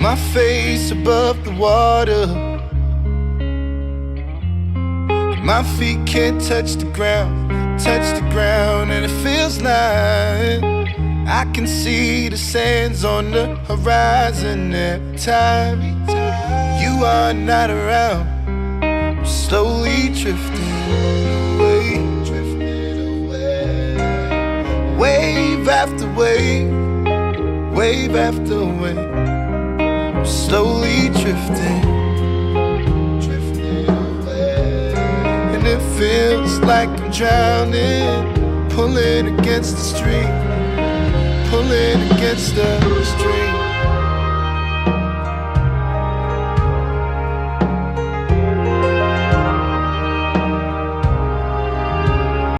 my face above the water. My feet can't touch the ground, and it feels like I can see the sands on the horizon every time you are not around. I'm slowly drifting away, wave after wave, wave after wave. I'm slowly drifting away, and it feels like I'm drowning, pulling against the stream, pulling against the stream.